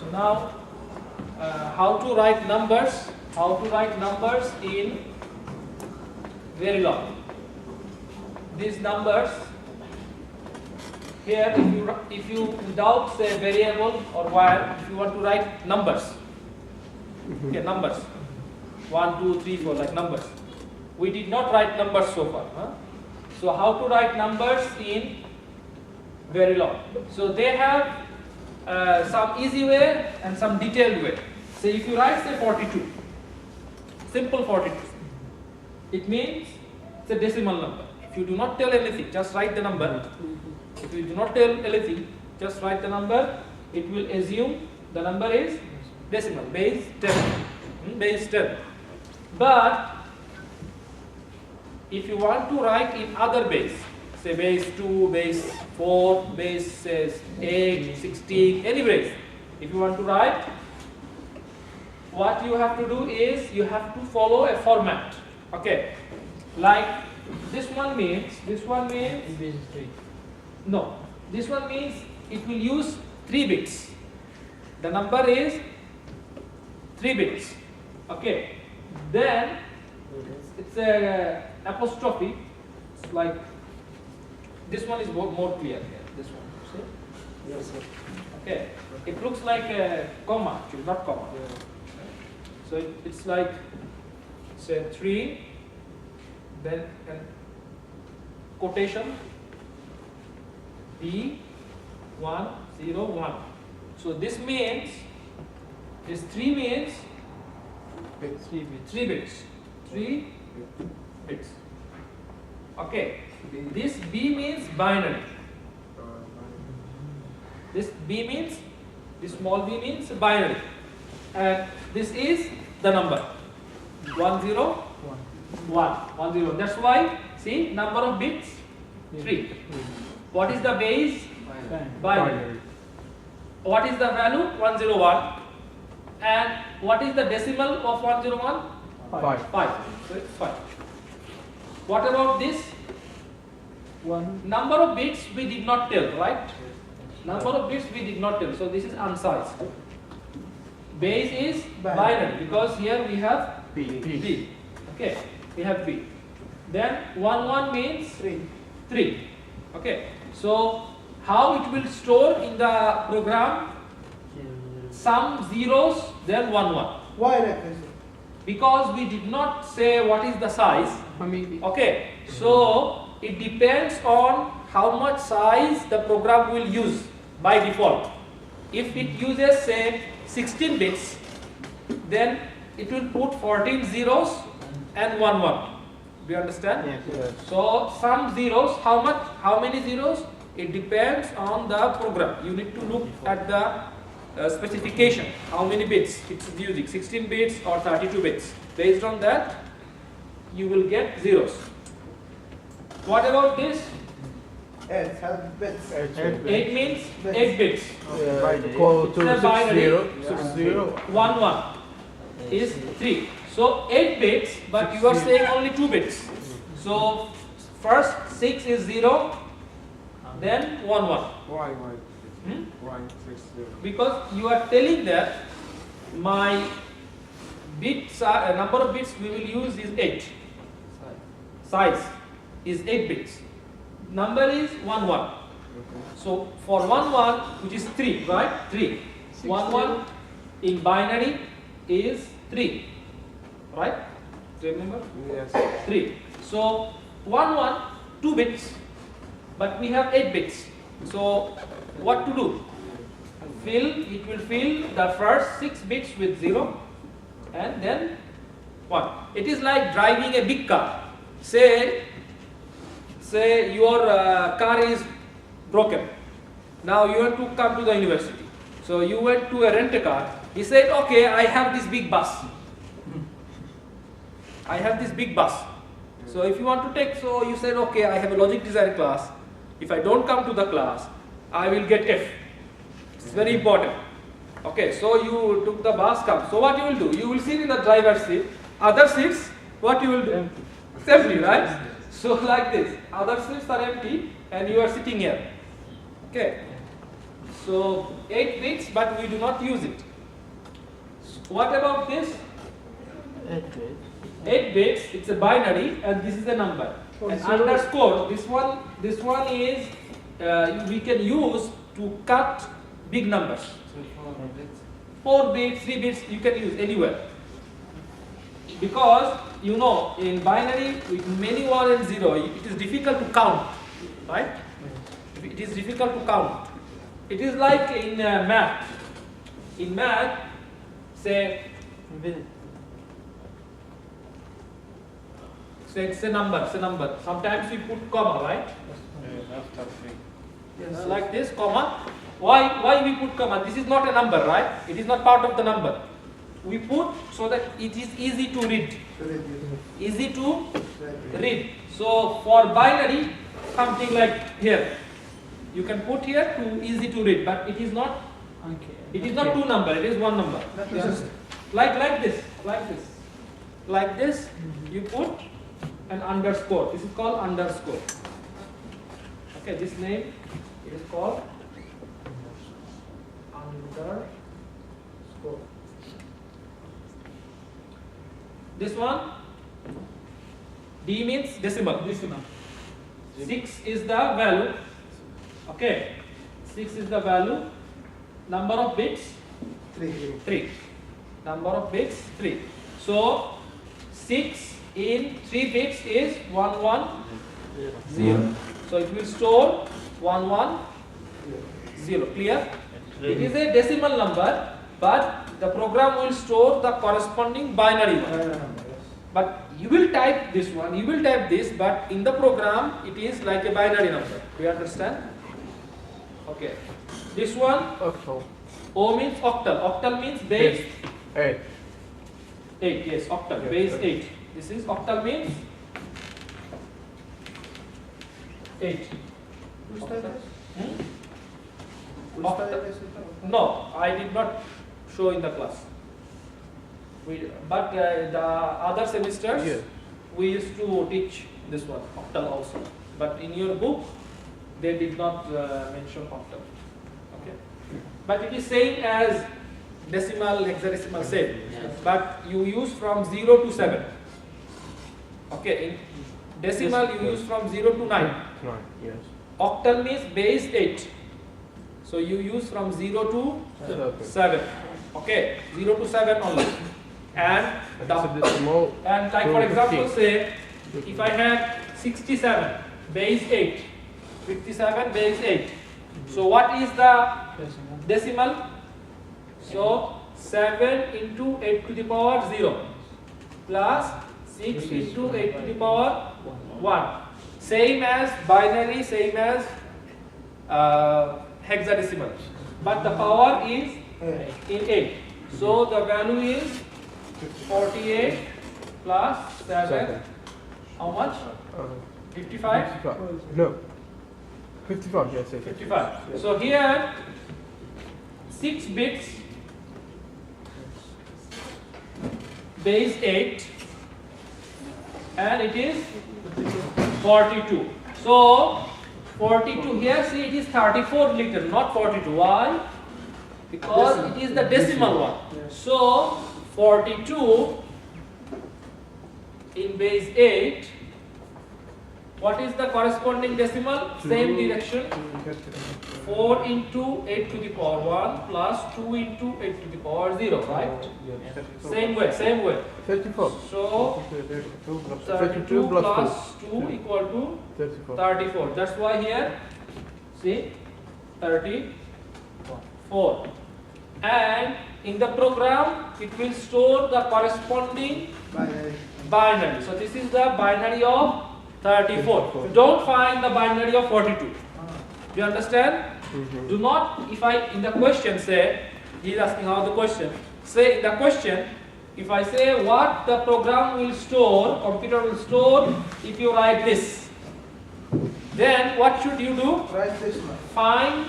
So now, how to write numbers? How to write numbers in Verilog? These numbers here, if you without say variable or wire, if you want to write numbers, okay, numbers 1, 2, 3, 4, like numbers. We did not write numbers so far. Huh? So how to write numbers in Verilog? So they have some easy way and some detailed way. So if you write say 42, simple 42, it means it's a decimal number. If you do not tell anything, just write the number. If you do not tell anything, just write the number. It will assume the number is decimal, base 10, base 10. But if you want to write in other base, say base 2, base 4, base 8, 16, any base, if you want to write, what you have to do is you have to follow a format. Okay, like this one means no, this one means it will use 3 bits. The number is 3 bits. Okay, then it's a apostrophe. It's like this one is more clear here. This one, see? Yes, sir. Okay, it looks like a comma, actually not comma. Yeah. So it's like say 3, then a quotation B 1 0 1. So this means this 3 means 3 bits. 3 bits. Okay. This B means binary. This B means, this small b means binary. And this is the number 1 0 1 0. That's why, see, number of bits 3. What is the base? Binary. What is the value? 101. And what is the decimal of 101? 5. So it's 5. What about this? Number of bits we did not tell, right? Number of bits we did not tell. So this is unsized. Base is binary because here we have B. Okay, we have B. Then 1 1 means 3. Okay. So how it will store in the program? Some zeros, then 1 1. Why like this? Because we did not say what is the size. Okay, so it depends on how much size the program will use by default. If it uses say 16 bits, then it will put 14 zeros and 1 1. Do you understand? Yes. So some zeros, how much? How many zeros? It depends on the program. You need to look at the specification. How many bits it's using? 16 bits or 32 bits. Based on that, you will get zeros. What about this? 8 bits. 8 means 8 bits. Call to It's a binary. 60. 1 1 is 3. So 8 bits, but you are saying only 2 bits. So first 6 is 0, then 1 1. Why? Hmm? Why 60? Because you are telling that my number of bits we will use is 8. Size is 8 bits. Number is 1 1. So for 1 1, which is 3, right? 3. 1 1 in binary is 3. Right? Do you remember? Yes. 3. So 1 1, 2 bits, but we have 8 bits. So what to do? It will fill the first 6 bits with 0 and then 1. It is like driving a big car. Say your car is broken. Now you want to come to the university. So you went to a rent-a-car. He said, okay, I have this big bus. I have this big bus. So if you want to take, so you said, okay, I have a logic design class. If I don't come to the class, I will get F. It's very important. Okay, so you took the bus, come. So what you will do? You will sit in the driver's seat. Other seats, what you will do? It's empty, right? So like this, other seats are empty and you are sitting here. Okay. So 8 bits, but we do not use it. What about this? 8 bits. 8 bits, it's a binary, and this is a number. And underscore, this one is we can use to cut big numbers. 4 bits, 3 bits, you can use anywhere. Because you know, in binary with many 1 and 0, it is difficult to count, right? It is difficult to count. It is like in math. In math, say it's a number. Sometimes we put comma, right? Yes, like this, comma. Why we put comma? This is not a number, right? It is not part of the number. We put so that it is easy to read. Easy to read. So for binary, something like here. You can put here to easy to read, but it is not. It is not 2 number. It is 1 number. Like this. You put an underscore. This is called underscore. Okay, this name is called underscore. This one, D means decimal. 6 is the value. Okay, 6 is the value. Number of bits 3. Number of bits 3. So 6 in 3 bits is 110. So it will store 110. Clear? It is a decimal number, but the program will store the corresponding binary one. But you will type this one, you will type this, but in the program it is like a binary number. Do you understand? Okay. This one, Octal. O means octal. Octal means base 8. 8. Yes, octal, base 8. This is octal means 8. No, I did not show in the class. But the other semesters, we used to teach this one, octal also. But in your book, they did not mention octal. Okay. But it is same as decimal, hexadecimal, same. But you use from 0 to 7. Okay. In decimal, you use from 0 to 9. Yes. Octal means base 8. So you use from 0 to 7. Okay, 0 to 7 only. And like for example, say if I had 67 base 8, 57 base 8. So what is the decimal? So 7 into 8 to the power 0 plus 6 into 8 to the power 1. Same as binary, same as hexadecimal, but the power is in 8. So the value is 48 plus 7. How much? 55? No. 55, yes. 55. So here 6 bits base 8 and it is 42. So 42 here, see it is 34 liter, not 42. Why? Because it is the decimal one. So 42 in base 8. What is the corresponding decimal? Same direction. 4 into 8 to the power 1 plus 2 into 8 to the power 0, right? Same way. 34. So 32 plus 2 equal to 34. That's why here, see, 34. And in the program, it will store the corresponding binary. So this is the binary of 34. Don't find the binary of 42. Do you understand? Do not, if I in the question say, he is asking how the question, say in the question, if I say what the program will store, computer will store, if you write this, then what should you do? Write this one. Find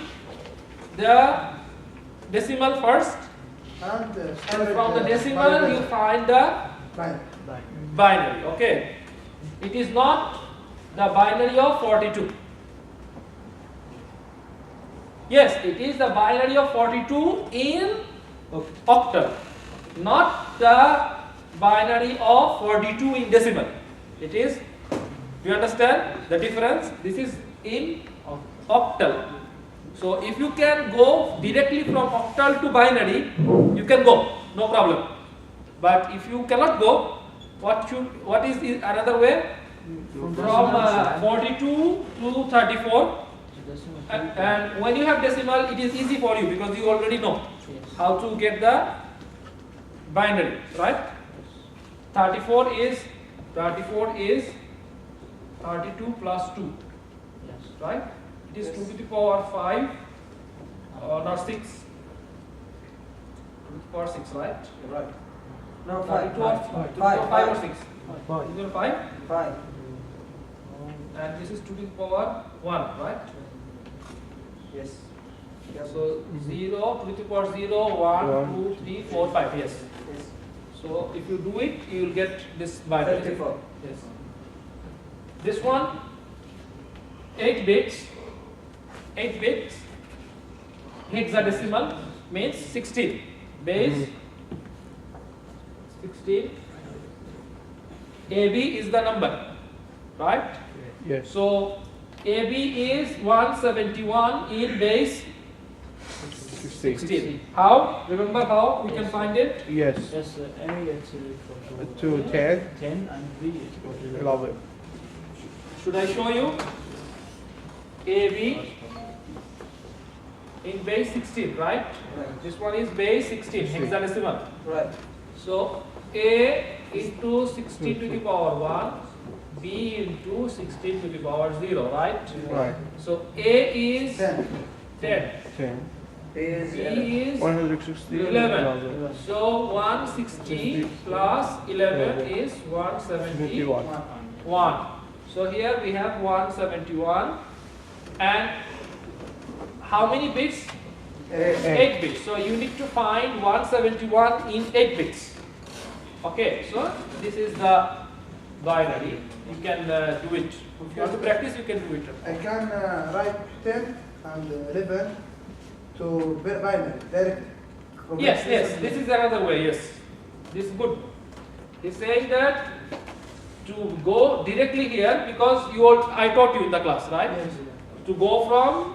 the decimal first, And from the decimal you find the binary. Okay, it is not the binary of 42. Yes, it is the binary of 42 in octal, not the binary of 42 in decimal. It is, do you understand the difference? This is in octal. So if you can go directly from octal to binary, you can go, no problem. But if you cannot go, what is another way? From 42 to 34. And when you have decimal, it is easy for you because you already know how to get the binary, right? 34 is 32 plus 2, right? It is 2 to the power 5 or not 6. 2 to the power 6, right? Right. No, 32 or 5 or 6. Is it 5? 5. And this is 2 to the power 1, right? Yes. So 0, 2 to the power 0, 1, 2, 3, 4, 5, yes. Yes. So if you do it, you will get this binary. 34. Yes. This one, 8 bits, hexadecimal means 16, base 16, AB is the number, right? Yes. So AB is 171 in base 16. How? Remember how we can find it? Yes. Yes, A actually To 10. 10 and B is equal to 11. Should I show you? AB in base 16, right? Right. This one is base 16, hexadecimal. Right. So A into 16 to the power 1, B into 16 to the power 0, right? Right. So A is 10. 10, 10. A is B 11. is 160. 11. So 160 plus 11 is 171. 71. So here we have 171, and how many bits? 8 bits. So you need to find 171 in 8 bits. Okay, so this is the binary. You can do it. If you want to practice, you can do it. I can write 10 and 11 to binary directly. Yes, this is another way, yes. This is good. He's saying that to go directly here, because I taught you in the class, right? Yes. To go from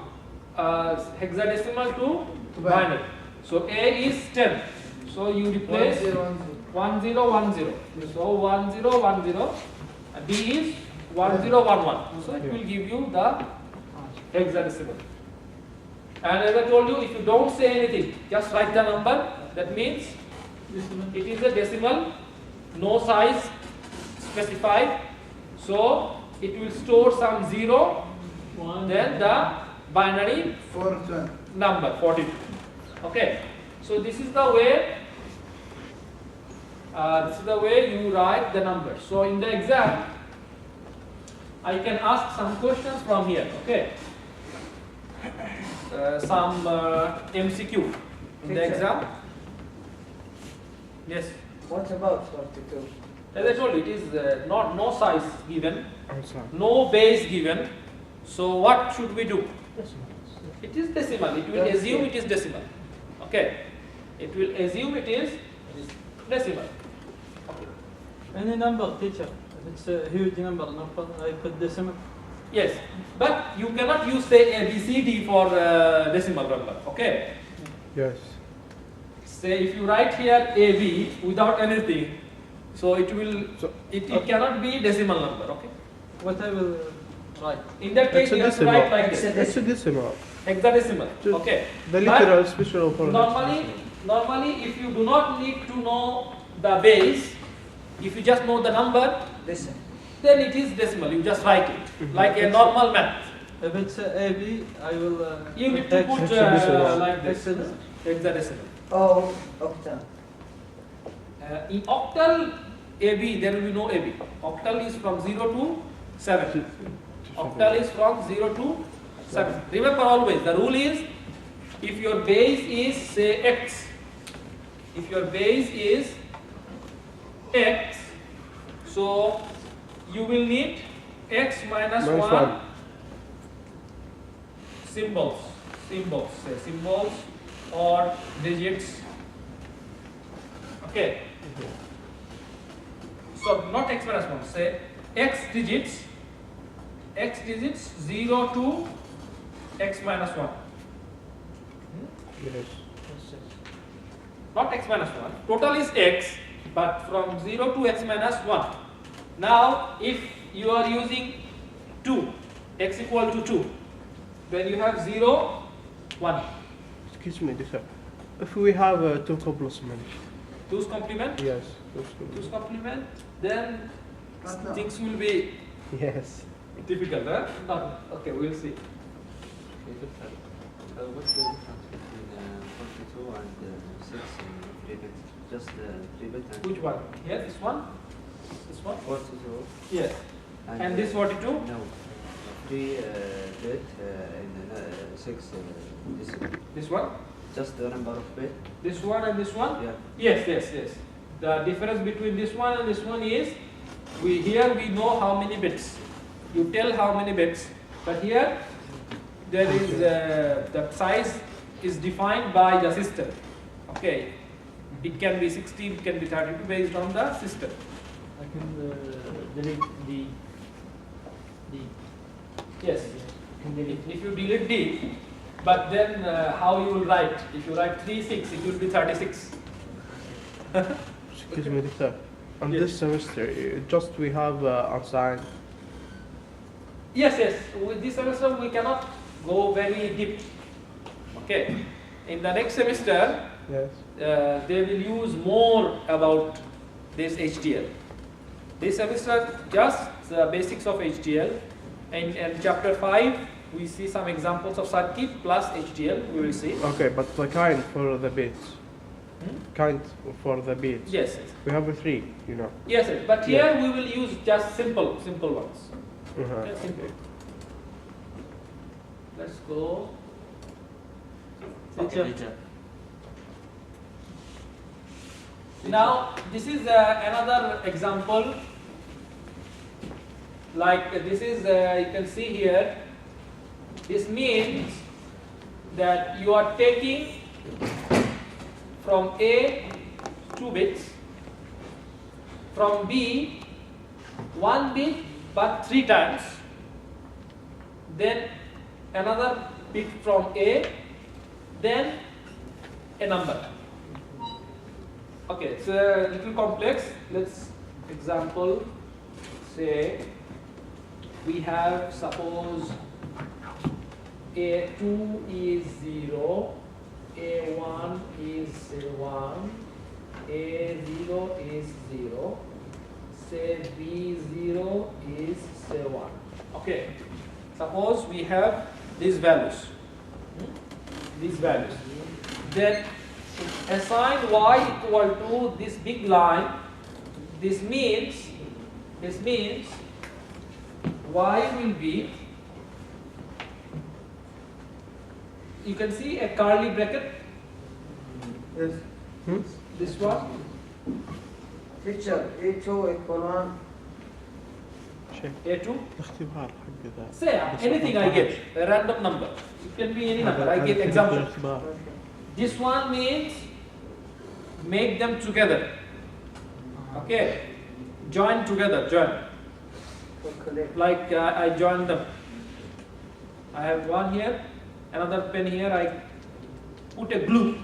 hexadecimal to binary. So A is 10. So you replace 1 0 1 0. 1010. So 1010. B is 1011. So it will give you the hexadecimal. And as I told you, if you don't say anything, just write the number. That means it is a decimal, no size specified. So it will store some 0, then the binary 4 number 42. Okay. So this is the way. You write the number. So in the exam, I can ask some questions from here. Okay. Some MCQ in the exam. Yes. What about 42? As I told you, it is no size given, I'm sorry. no base given. So what should we do? It is decimal. It will assume it is decimal. Okay. It will assume it is decimal. any number, teacher. If it's a huge number, I put decimal. Yes, but you cannot use say A, B, C, D for decimal number. Okay. Yes. Say if you write here A, B without anything, so it will So, it cannot be decimal number. Okay. What I will write? In that case, you have to Hexadecimal. write like this. It's a decimal. Hexadecimal. Just Okay. The But literal special for normally, if you do not need to know the base, if you just know the number, Listen. then it is decimal. You just write it like a normal math. If it's a B, I will. You need to put Hexadecimal. like this. Hexadecimal. Hexadecimal. Oh, octal. In octal AB, there will be no AB. Octal is from 0 to 7. Octal is from 0 to 7. Remember always, the rule is, if your base is say x, if your base is x, so you will need x minus Minus 1 one. symbols. symbols or digits. Okay. So not x minus 1, say x digits 0 to x minus 1. Yes. Not x minus 1. Total is x, but from 0 to x minus 1. Now, if you are using 2, x equal to 2, then you have 0, 1. Excuse me, sir. If we have two complement. 2's complement? Yes. 2's complement, then Not now. things will be Yes. difficult, huh? Not, okay, we'll see. What's the difference between 42 and 6 in 3 bit? Just 3 bit and Which one? Here, this one? This one? 42. Yes. And this 42? No. 3 bit and 6 this one. This one? Just the number of bit? This one and this one? Yeah. Yes. The difference between this one and this one is, here we know how many bits. You tell how many bits, but here there is the size is defined by the system. Okay, it can be 16, it can be 32 based on the system. I can delete D. Yes, if you delete D, but then how you will write? If you write 3, 6, it will be 36. Excuse me, sir. On Yes. this semester, just we have unsigned. Yes. With this semester we cannot go very deep. Okay. In the next semester, Yes. they will use more about this HDL. This semester just the basics of HDL. In chapter 5, we see some examples of circuit plus HDL. We will see. Okay, but the kind for the bits. Kind for the bits. Yes. We have 3, you know. Yes. But here Yeah. we will use just simple ones. Uh-huh. Simple. Let's go. Teacher. Now this is another example. Like this is you can see here. This means that you are taking from A 2 bits, from B 1 bit but 3 times, then another bit from A, then a number. Okay, it's a little complex. Let's example, say we have, suppose A2 is 0, A1 is 1, A0 is 0, say B0 is say 1. Okay, suppose we have these values. Then assign y equal to this big line. This means y will be, you can see a curly bracket. Yes. This one. Teacher, A2 equal 1. شيء. A2. اختبار حق ذا. Say anything I get, a random number. It can be any number. I get example. اختبار. This one means make them together. Okay. Join together. Join. Like I join them. I have one here, another pen here. I put a glue.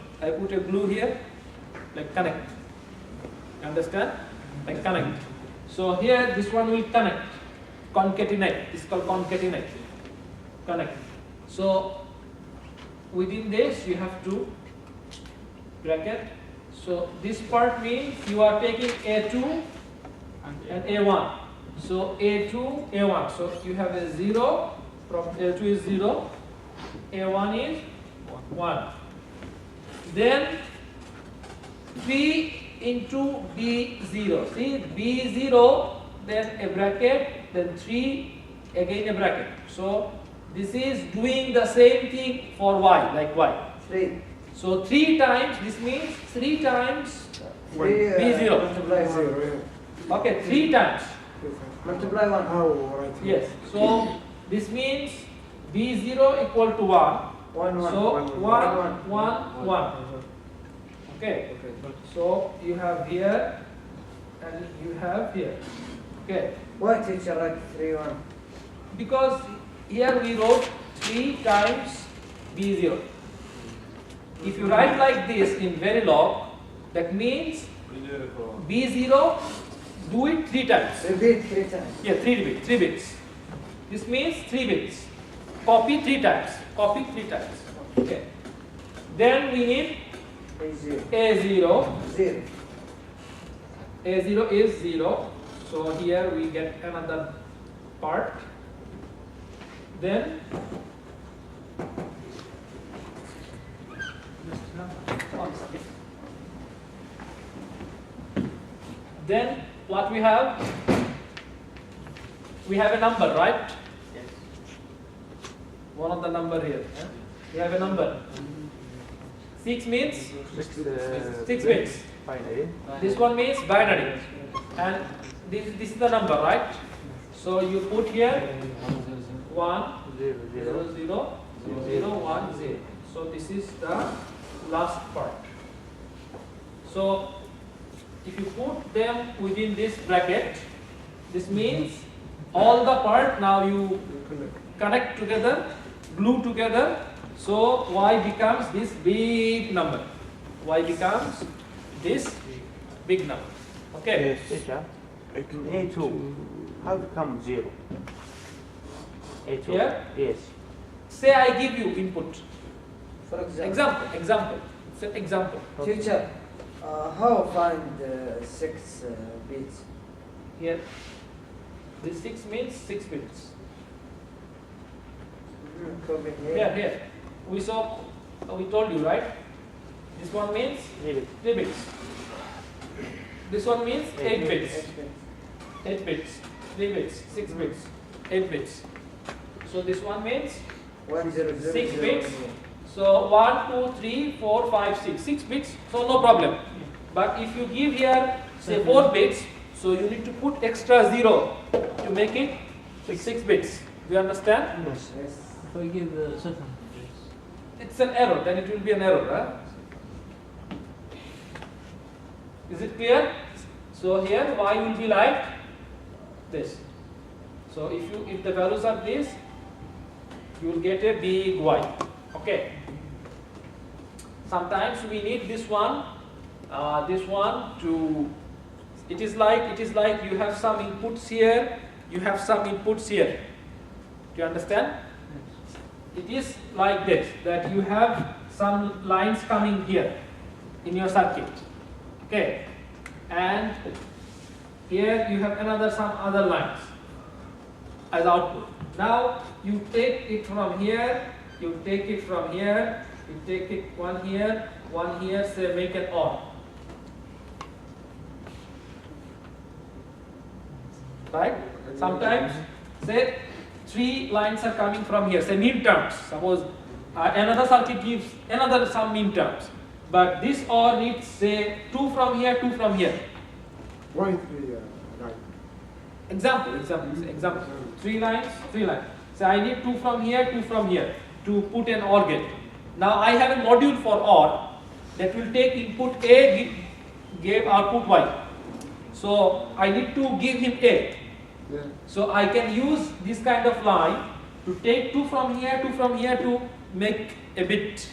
Here, like connect. Understand? Like connect. So here this one will connect. Concatenate. This is called concatenate. Connect. So within this you have to bracket. So this part means you are taking A2 and A1. So A2, A1. So you have a 0, from A2 is 0, A1 is 1. Then 3 into B0. See, B0, then a bracket, then 3, again a bracket. So this is doing the same thing for Y, like Y. 3. So 3 times, this means 3 times 3 B0. multiply 1. Okay, 3 times. Multiply 1. Yes. So this means B0 equal to 1. 1, 1. So 1, 1, 1. 1. Okay. So you have here and you have here. Okay. Why teacher write 3, 1? Because here we wrote 3 times B0. If you write like this in Verilog, that means B0, do it 3 times. Repeat 3 times. Yeah, 3 bits. This means 3 bits. Copy 3 times. Copy 3 times. Okay. Then we need A0. A0. 0. A0 is 0. So here we get another part. Then what we have? We have a number, right? Yes. One of the number here. We have a number. 6 means 6 bits. Binary. This one means binary. And this is the number, right? So you put here 1, 0, 0, 0, 0, 1, 0. So this is the last part. So if you put them within this bracket, this means all the part now you connect together, glue together. So y becomes this big number. Y becomes this big number. Okay. Yes. Teacher, A2, how come 0? A2. Here? Yes. Say I give you input. For example. Example. Say example. Teacher, how find 6 bits? Here. This 6 means 6 bits. Copy Here, here. We told you, right? This one means 3 bits. This one means 8 bits. 8 bits, 3 bits, 6 bits, 8 bits. So this one means 1, 0, 0, 6 0, bits. 1, 1. So 1, 2, 3, 4, 5, 6. 6 bits, so no problem. But if you give here, say 4 bits, so you need to put extra 0 to make it 6 bits. Do you understand? Yes. If I give 7. It's an error, then it will be an error. Huh? Is it clear? So here y will be like this. So if the values are this, you will get a big y. Okay. Sometimes we need this one to. It is like you have some inputs here, you have some inputs here. Do you understand? It is like this, that you have some lines coming here in your circuit. Okay, and here you have some other lines as output. Now you take it from here, you take it from here, you take it one here, say make an OR. Right? Sometimes say 3 lines are coming from here, say mean terms. Suppose another circuit gives some mean terms. But this OR needs say 2 from here, 2 from here. Why 3 right? Example. 3 lines. So I need 2 from here, 2 from here to put an OR gate. Now I have a module for OR that will take input A, give output Y. So I need to give him A. Yeah. So I can use this kind of line to take 2 from here, 2 from here to make a bit.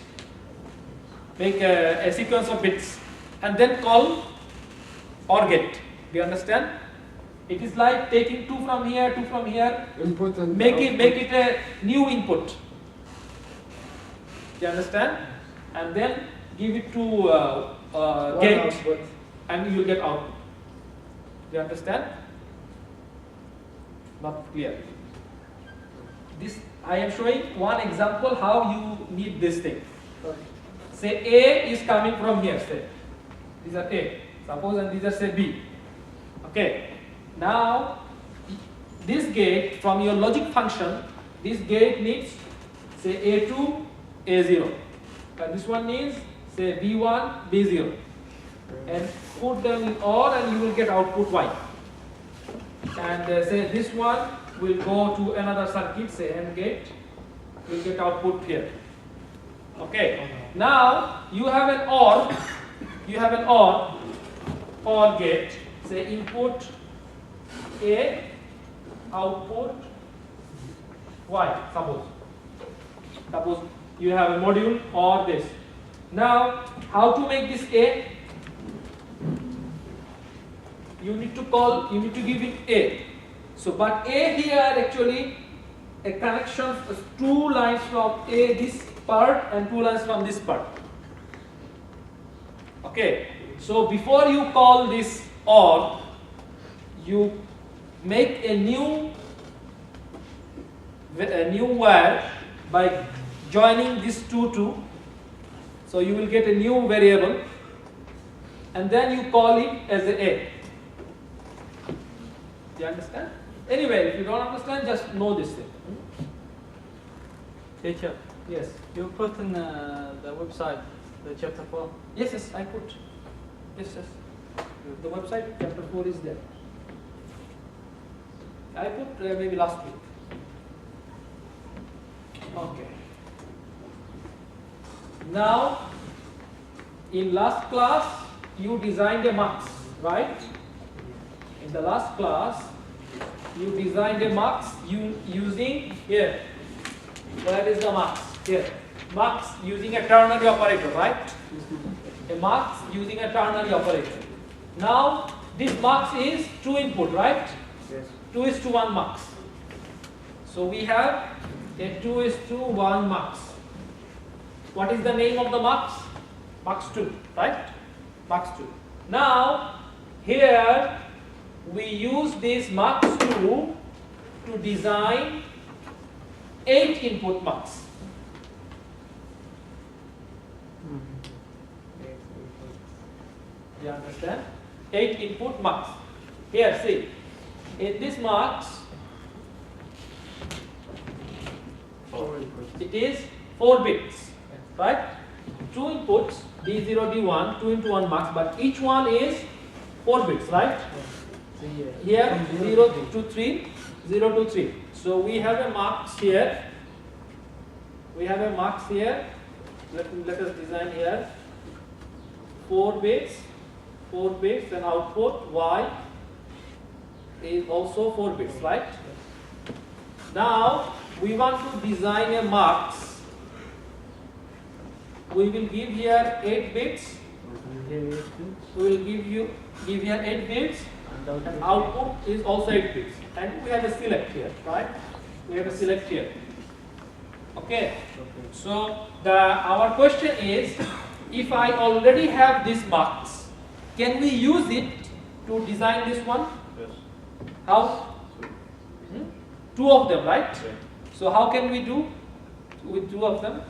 Make a sequence of bits and then call OR gate. Do you understand? It is like taking 2 from here, 2 from here, Input and make it a new input. Do you understand? And then give it to gate output. and you will get output. Do you understand? Not clear. This I am showing one example how you need this thing. Okay. Say A is coming from here, say. These are A. Suppose and these are say B. Okay. Now, this gate from your logic function, this gate needs say A2, A0. And this one needs say B1, B0. And put them in OR and you will get output Y. And say this one will go to another circuit, say AND gate, you will get output here. Okay. Now you have an OR gate. Say input A, output Y. Suppose you have a module or this. Now, how to make this A? You need to give it A. So, but A here actually a connection of 2 lines from A this part and 2 lines from this part. Okay. So before you call this OR, you make a new wire by joining these two. So you will get a new variable, and then you call it as A. Do you understand? Anyway, if you don't understand, just know this thing. Teacher, Yes. you put in the website the chapter 4. Yes, I put. Yes. The website chapter 4 is there. I put maybe last week. Okay. Now, in last class, you designed a mux, right? In the last class, you designed a mux using here. Where is the mux? Here. Mux using a ternary operator, right? A mux using a ternary operator. Now, this mux is 2 input, right? Yes. 2:1 mux. So we have a 2:1 mux. What is the name of the mux? Mux 2, right? Mux 2. Now, here we use this mux 2 to design 8 input mux. You understand? 8 input mux. Here, see. In this mux, it is 4 bits, right? 2 inputs, D0, D1, 2 into 1 mux, but each one is 4 bits, right? Here, 0 to 3, 0 to 3. So we have a mux here. Let us design here. 4 bits, and output Y is also 4 bits, right? Now we want to design a mux. We will give here 8 bits. We will give here 8 bits, and output is also 8 bits. And we have a select here, right? We have a select here. Okay. So our question is, if I already have this mux, can we use it to design this one? Yes. How? 2 of them, right? Yeah. So how can we do with 2 of them?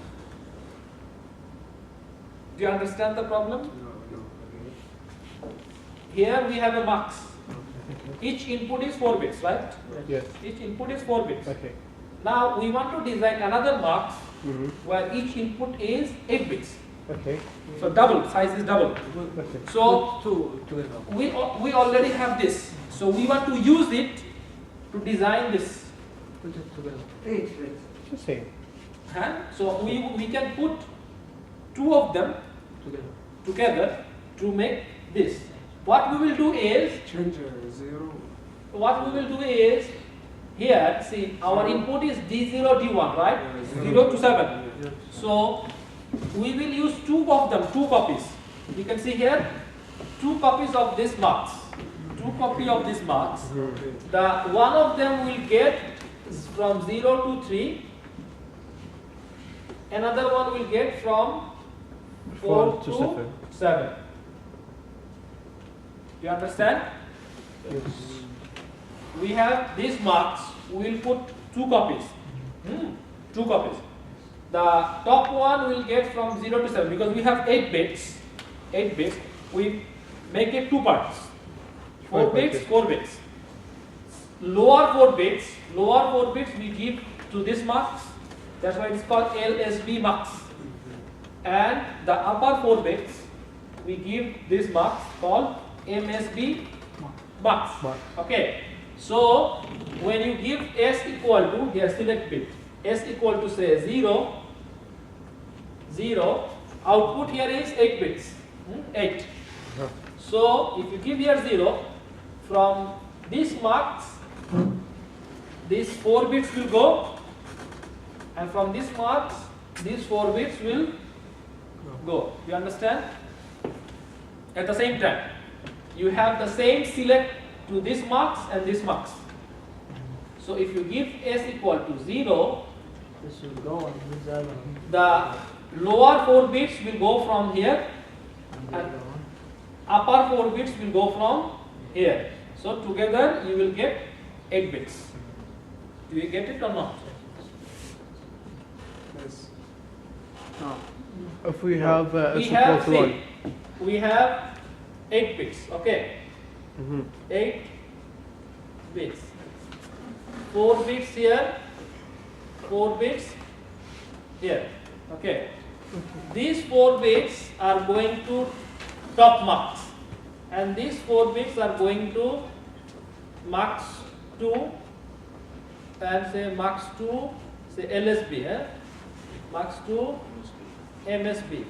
Do you understand the problem? Here we have a mux. Each input is 4 bits, right? Yes. Each input is 4 bits. Okay. Now we want to design another mux Mm-hmm. where each input is 8 bits. Okay. So double, size is double. Okay. So Two. we already have this. So we want to use it to design this. Put it together. 8 bits. It's the same. So we can put 2 of them together to make this. What we will do is, here, see, our input is D0, D1, right? 0 to 7. So we will use 2 of them, 2 copies. You can see here, 2 copies of this mux. 2 copies of this mux. The one of them will get from 0 to 3. Another one will get from 4 to 7. Do you understand? Yes. We have this mux, we will put 2 copies. 2 copies. The top one will get from 0 to 7 because we have 8 bits. 8 bits. We make it 2 parts. 4 bits, 4 bits. Lower 4 bits we give to this mux. That's why it's called LSB mux. And the upper 4 bits we give this mux called MSB mux. Okay. So when you give S equal to, here select bit, S equal to say 0, 0, output here is 8 bits. 8. So if you give here 0, from these marks, these 4 bits will go, and from these marks, these 4 bits will go. You understand? At the same time, you have the same select to this marks and this marks. So if you give S equal to 0, This will go and this other one. the lower 4 bits will go from here And the and other one. upper 4 bits will go from here. So together you will get 8 bits. Do you get it or not? Yes. No. If we have We S have equal to 1. say, we have 8 bits. Okay, 8 bits. 4 bits here, 4 bits here. Okay, these 4 bits are going to top marks, and these 4 bits are going to marks 2 and say marks 2, say LSB, marks 2 MSB.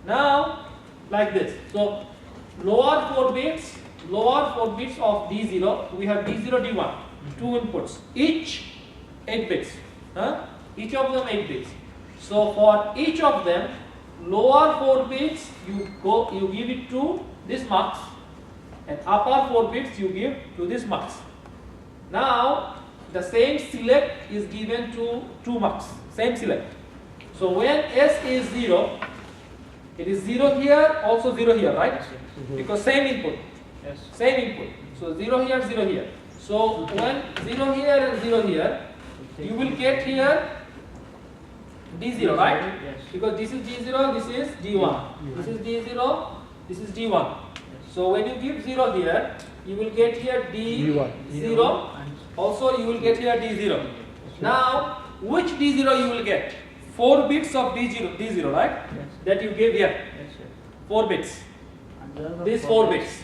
Now, like this. So, lower 4 bits of D0, we have D0, D1, 2 inputs, each 8 bits. Each of them 8 bits. So, for each of them, lower 4 bits you give it to this marks, and upper 4 bits you give to this marks. Now, the same select is given to 2 marks, same select. So, when S is 0, it is 0 here, also 0 here, right? Because same input. Yes. Same input. So 0 here, 0 here. So when 0 here and 0 here, you will get here D0, right? Yes. Because this is D0, this is D1. This is D0, this is D1. So when you give 0 here, you will get here D0. Also you will get here D0. Now, which D0 you will get? 4 bits of D0, right? Yes. That you gave here. Yes, sir. 4 bits. And the other These 4 bits.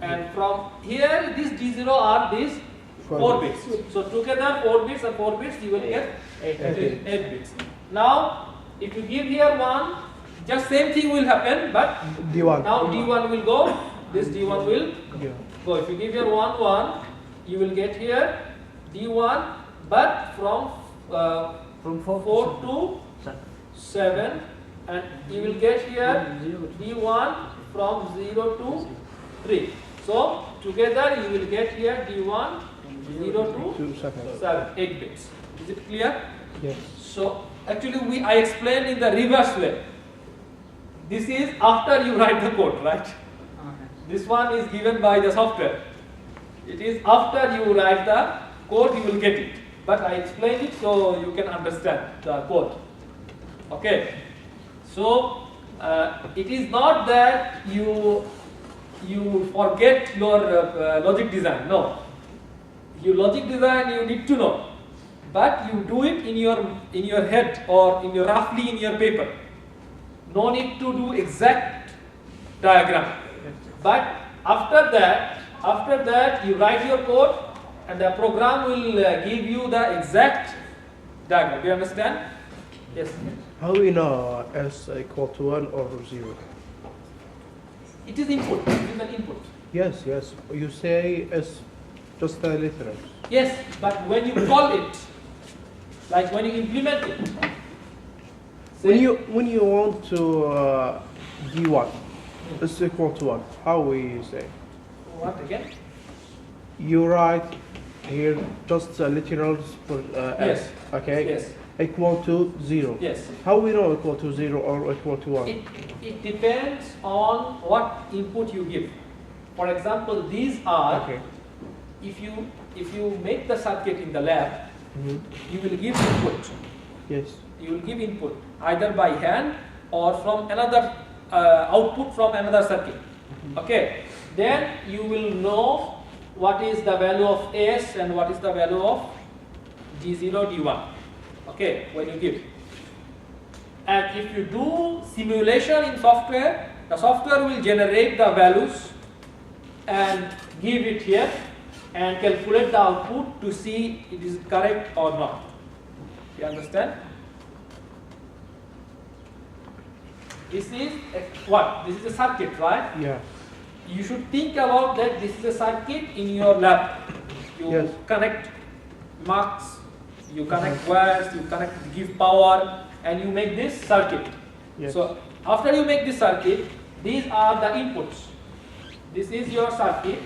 And from here, these D0 are these 4 bits. So together 4 bits and 4 bits, you will get 8 bits. Now, if you give here 1, just same thing will happen, but D1. now D1 will go, this D1 will Yeah. go. If you give here 1, 1, you will get here D1, but from 4 to 7, and you will get here D1 from 0 to 3. So together you will get here D1 0 to 2 seconds. 7, 8 bits. Is it clear? Yes. So actually I explained in the reverse way. This is after you write the code, right? This one is given by the software. It is after you write the code you will get it. But I explained it so you can understand the code. Okay. So it is not that you forget your logic design. No. Your logic design you need to know, but you do it in your head or roughly in your paper. No need to do exact diagram. But after that you write your code, and the program will give you the exact diagram. Do you understand? Yes. How we know S equal to 1 or 0? It is input. It is an input. Yes, yes. You say S just the literals. Yes, but when you call it, like when you implement it, say, When you want to D1, S equal to 1, how we say? what again? You write here just the literals for Yes. S, okay? Yes. Equal to 0. Yes. How we know equal to 0 or equal to 1? It depends on what input you give. For example, these are, Okay. if you make the circuit in the lab, you will give input. Yes. You will give input either by hand or from another output from another circuit. Okay. Then you will know what is the value of S and what is the value of D0, D1. Okay, when you give. And if you do simulation in software, the software will generate the values and give it here and calculate the output to see it is correct or not. You understand? This is what? This is a circuit, right? Yeah. You should think about that this is a circuit in your lab. You Yes. connect marks, you connect wires, you connect, give power, and you make this circuit. Yes. So after you make this circuit, these are the inputs. This is your circuit,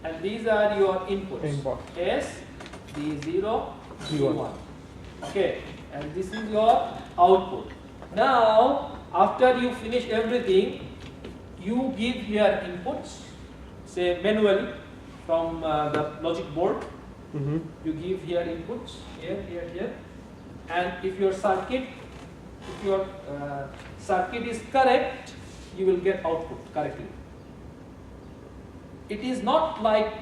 and these are your inputs. Input. S, D0, D1. D1. Okay, and this is your output. Now, after you finish everything, you give here inputs, say manually from the logic board. Mm-hmm. You give here inputs, here, and if your circuit, circuit is correct, you will get output correctly. It is not like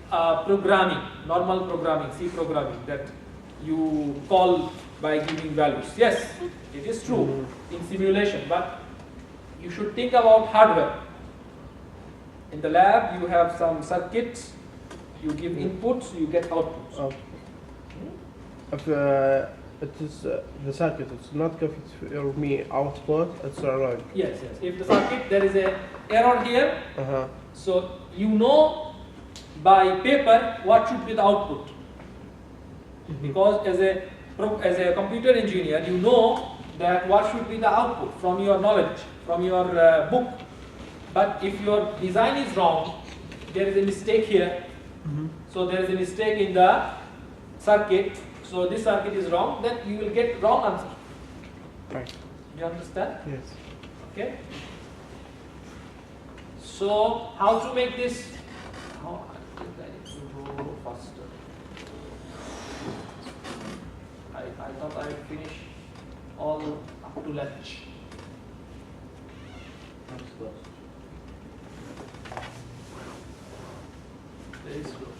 programming, normal programming, C programming, that you call by giving values. Yes, it is true in simulation, but you should think about hardware. In the lab, you have some circuits, you give inputs, you get outputs. Oh. If it is the circuit, it's not giving for me output, it's wrong. Yes. If the circuit, there is a error here, Uh-huh. so you know by paper what should be the output. Because as a computer engineer, you know that what should be the output from your knowledge, from your book. But if your design is wrong, there is a mistake here. So there is a mistake in the circuit. So this circuit is wrong, then you will get wrong answer. Right. You understand? Yes. Okay. So how to make this? How I think I need to go faster. I thought I would finish all up to lunch. Very slow.